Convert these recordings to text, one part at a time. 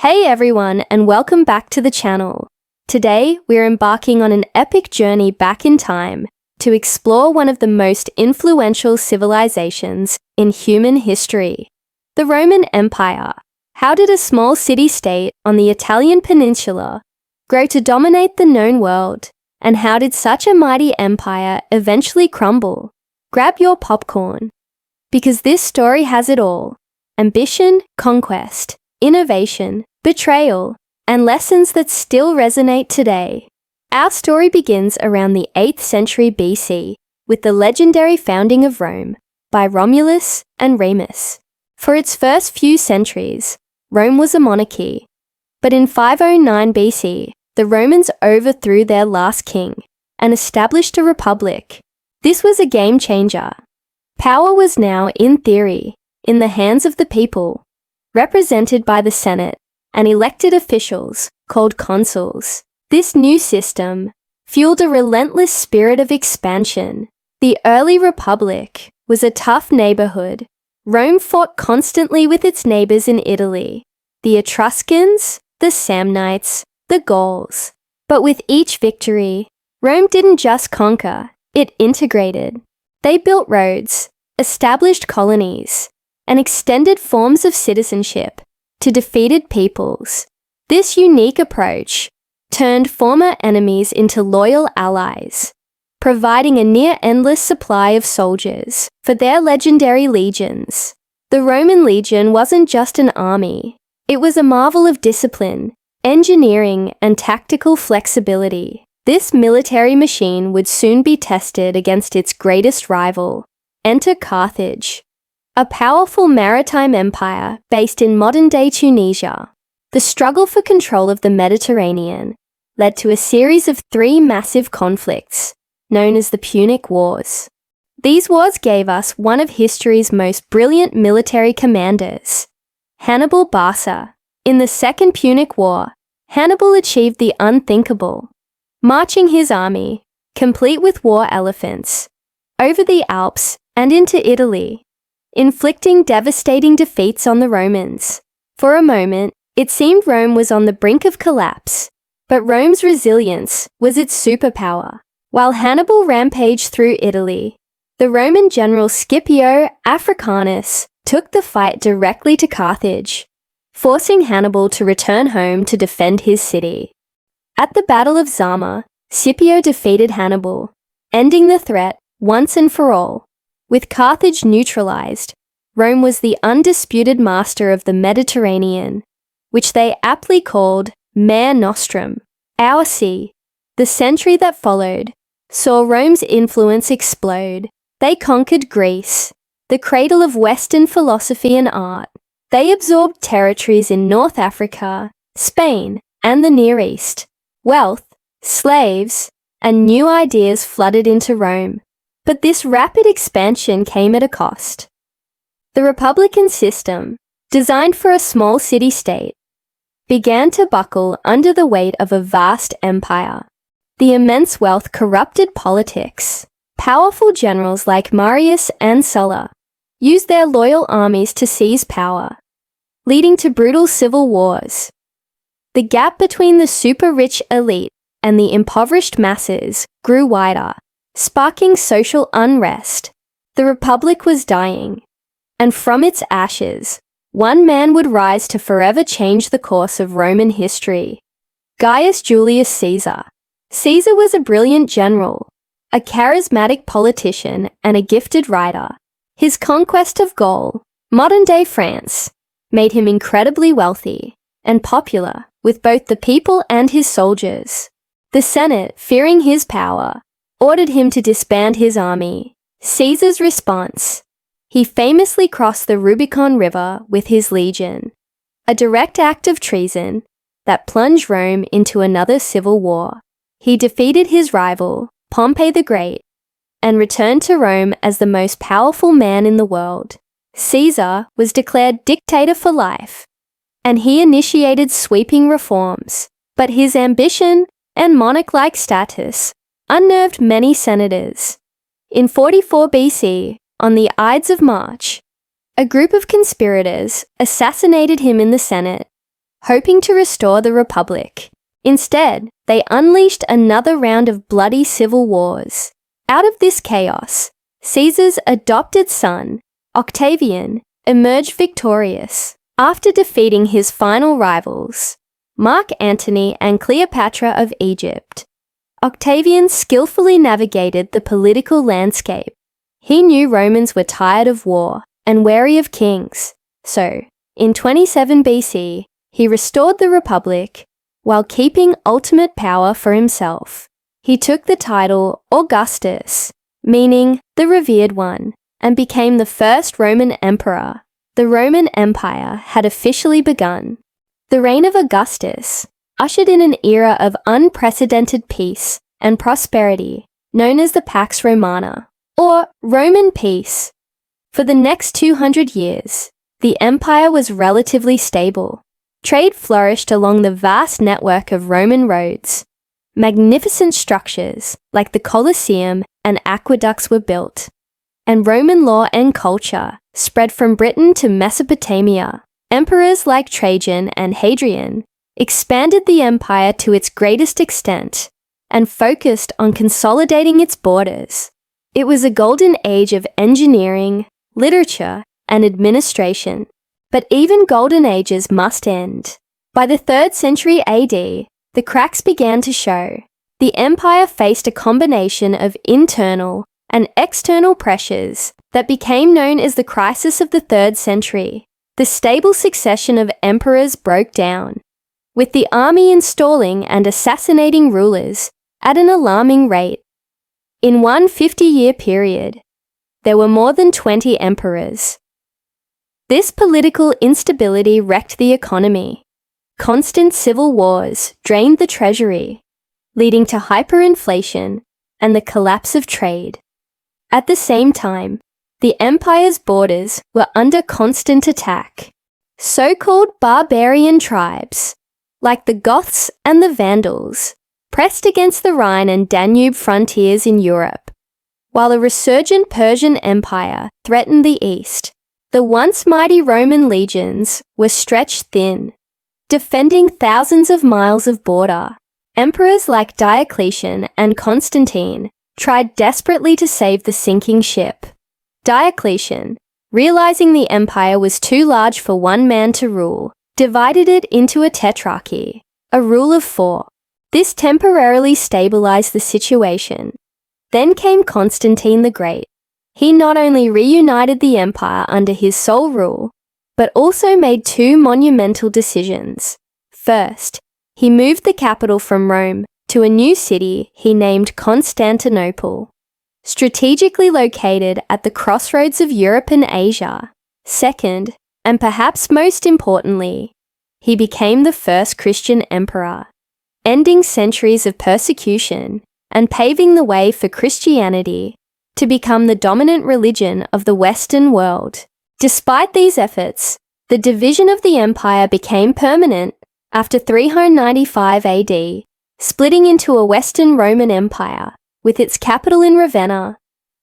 Hey everyone, and welcome back to the channel. Today, we're embarking on an epic journey back in time to explore one of the most influential civilizations in human history, the Roman Empire. How did a small city-state on the Italian peninsula grow to dominate the known world? And how did such a mighty empire eventually crumble? Grab your popcorn, because this story has it all: ambition, conquest, innovation, betrayal, and lessons that still resonate today. Our story begins around the 8th century BC with the legendary founding of Rome by Romulus and Remus. For its first few centuries, Rome was a monarchy, but in 509 BC, the Romans overthrew their last king and established a republic. This was a game changer. Power was now, in theory, in the hands of the people, represented by the Senate and elected officials called consuls. This new system fueled a relentless spirit of expansion. The early republic was a tough neighborhood. Rome fought constantly with its neighbors in Italy, the Etruscans, the Samnites, the Gauls. But with each victory, Rome didn't just conquer, it integrated. They built roads, established colonies, and extended forms of citizenship to defeated peoples. This unique approach turned former enemies into loyal allies, providing a near-endless supply of soldiers for their legendary legions. The Roman legion wasn't just an army, it was a marvel of discipline, engineering, and tactical flexibility. This military machine would soon be tested against its greatest rival. Enter Carthage, a powerful maritime empire based in modern-day Tunisia. The struggle for control of the Mediterranean led to a series of 3 massive conflicts, known as the Punic Wars. These wars gave us one of history's most brilliant military commanders, Hannibal Barca. In the Second Punic War, Hannibal achieved the unthinkable, marching his army, complete with war elephants, over the Alps and into Italy, inflicting devastating defeats on the Romans. For a moment, it seemed Rome was on the brink of collapse, but Rome's resilience was its superpower. While Hannibal rampaged through Italy, the Roman general Scipio Africanus took the fight directly to Carthage, forcing Hannibal to return home to defend his city. At the Battle of Zama, Scipio defeated Hannibal, ending the threat once and for all. With Carthage neutralized, Rome was the undisputed master of the Mediterranean, which they aptly called Mare Nostrum, our sea. The century that followed saw Rome's influence explode. They conquered Greece, the cradle of Western philosophy and art. They absorbed territories in North Africa, Spain, and the Near East. Wealth, slaves, and new ideas flooded into Rome. But this rapid expansion came at a cost. The republican system, designed for a small city-state, began to buckle under the weight of a vast empire. The immense wealth corrupted politics. Powerful generals like Marius and Sulla used their loyal armies to seize power, leading to brutal civil wars. The gap between the super-rich elite and the impoverished masses grew wider, sparking social unrest. The Republic was dying, and from its ashes, one man would rise to forever change the course of Roman history: Gaius Julius Caesar. Caesar was a brilliant general, a charismatic politician, and a gifted writer. His conquest of Gaul, modern-day France, made him incredibly wealthy and popular with both the people and his soldiers. The Senate, fearing his power, ordered him to disband his army. Caesar's response: he famously crossed the Rubicon River with his legion, a direct act of treason that plunged Rome into another civil war. He defeated his rival, Pompey the Great, and returned to Rome as the most powerful man in the world. Caesar was declared dictator for life, and he initiated sweeping reforms. But his ambition and monarch-like status unnerved many senators. In 44 BC, on the Ides of March, a group of conspirators assassinated him in the Senate, hoping to restore the Republic. Instead, they unleashed another round of bloody civil wars. Out of this chaos, Caesar's adopted son, Octavian, emerged victorious after defeating his final rivals, Mark Antony and Cleopatra of Egypt. Octavian skillfully navigated the political landscape. He knew Romans were tired of war and wary of kings, so, in 27 BC, he restored the Republic while keeping ultimate power for himself. He took the title Augustus, meaning the revered one, and became the first Roman emperor. The Roman Empire had officially begun. The reign of Augustus ushered in an era of unprecedented peace and prosperity known as the Pax Romana, or Roman peace. For the next 200 years, the empire was relatively stable. Trade flourished along the vast network of Roman roads. Magnificent structures like the Colosseum and aqueducts were built, and Roman law and culture spread from Britain to Mesopotamia. Emperors like Trajan and Hadrian expanded the empire to its greatest extent and focused on consolidating its borders. It was a golden age of engineering, literature, and administration. But even golden ages must end. By the 3rd century AD, the cracks began to show. The empire faced a combination of internal and external pressures that became known as the crisis of the 3rd century. The stable succession of emperors broke down, with the army installing and assassinating rulers at an alarming rate. In one 50-year period, there were more than 20 emperors. This political instability wrecked the economy. Constant civil wars drained the treasury, leading to hyperinflation and the collapse of trade. At the same time, the empire's borders were under constant attack. So-called barbarian tribes, like the Goths and the Vandals, pressed against the Rhine and Danube frontiers in Europe, while a resurgent Persian empire threatened the east. The once mighty Roman legions were stretched thin, defending thousands of miles of border. Emperors like Diocletian and Constantine tried desperately to save the sinking ship. Diocletian, realizing the empire was too large for one man to rule, divided it into a tetrarchy, a rule of 4. This temporarily stabilized the situation. Then came Constantine the Great. He not only reunited the empire under his sole rule, but also made 2 monumental decisions. First, he moved the capital from Rome to a new city he named Constantinople, strategically located at the crossroads of Europe and Asia. Second, and perhaps most importantly, he became the first Christian emperor, ending centuries of persecution and paving the way for Christianity to become the dominant religion of the Western world. Despite these efforts, the division of the empire became permanent after 395 AD, splitting into a Western Roman Empire with its capital in Ravenna,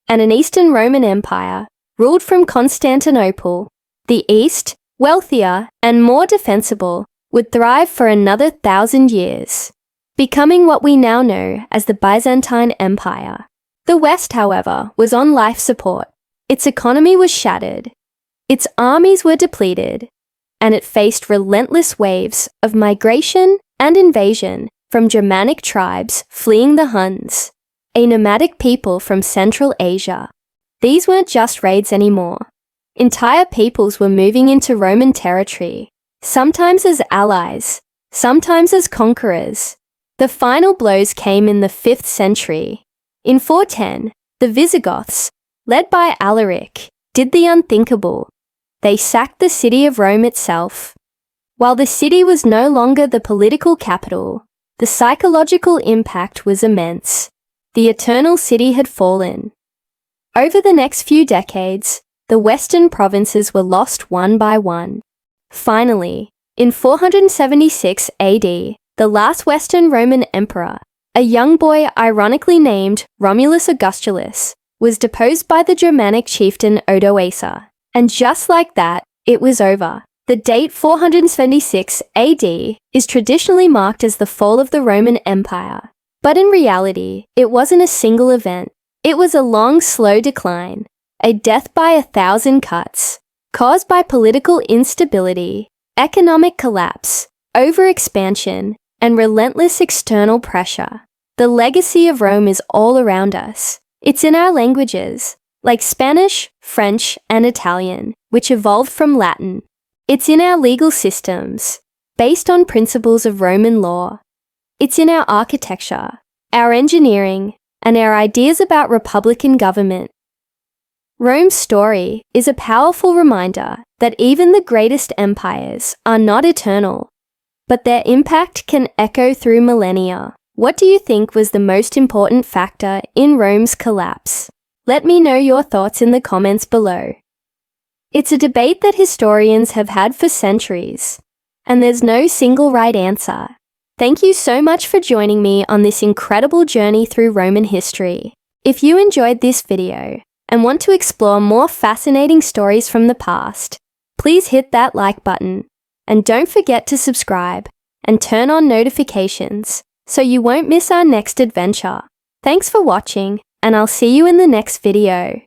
and an Eastern Roman Empire ruled from Constantinople. The East, wealthier and more defensible, would thrive for another 1,000 years, becoming what we now know as the Byzantine Empire. The West, however, was on life support. Its economy was shattered, its armies were depleted, and it faced relentless waves of migration and invasion from Germanic tribes fleeing the Huns, a nomadic people from Central Asia. These weren't just raids anymore. Entire peoples were moving into Roman territory, sometimes as allies, sometimes as conquerors. The final blows came in the 5th century. In 410, the Visigoths, led by Alaric, did the unthinkable. They sacked the city of Rome itself. While the city was no longer the political capital, the psychological impact was immense. The Eternal City had fallen. Over the next few decades, the western provinces were lost one by one. Finally, in 476 AD, the last Western Roman emperor, a young boy ironically named Romulus Augustulus, was deposed by the Germanic chieftain Odoacer. And just like that, it was over. The date 476 AD is traditionally marked as the fall of the Roman Empire, but in reality, it wasn't a single event. It was a long, slow decline, a death by 1,000 cuts, caused by political instability, economic collapse, overexpansion, and relentless external pressure. The legacy of Rome is all around us. It's in our languages, like Spanish, French, and Italian, which evolved from Latin. It's in our legal systems, based on principles of Roman law. It's in our architecture, our engineering, and our ideas about republican government. Rome's story is a powerful reminder that even the greatest empires are not eternal, but their impact can echo through millennia. What do you think was the most important factor in Rome's collapse? Let me know your thoughts in the comments below. It's a debate that historians have had for centuries, and there's no single right answer. Thank you so much for joining me on this incredible journey through Roman history. If you enjoyed this video and want to explore more fascinating stories from the past, please hit that like button, and don't forget to subscribe and turn on notifications so you won't miss our next adventure. Thanks for watching, and I'll see you in the next video.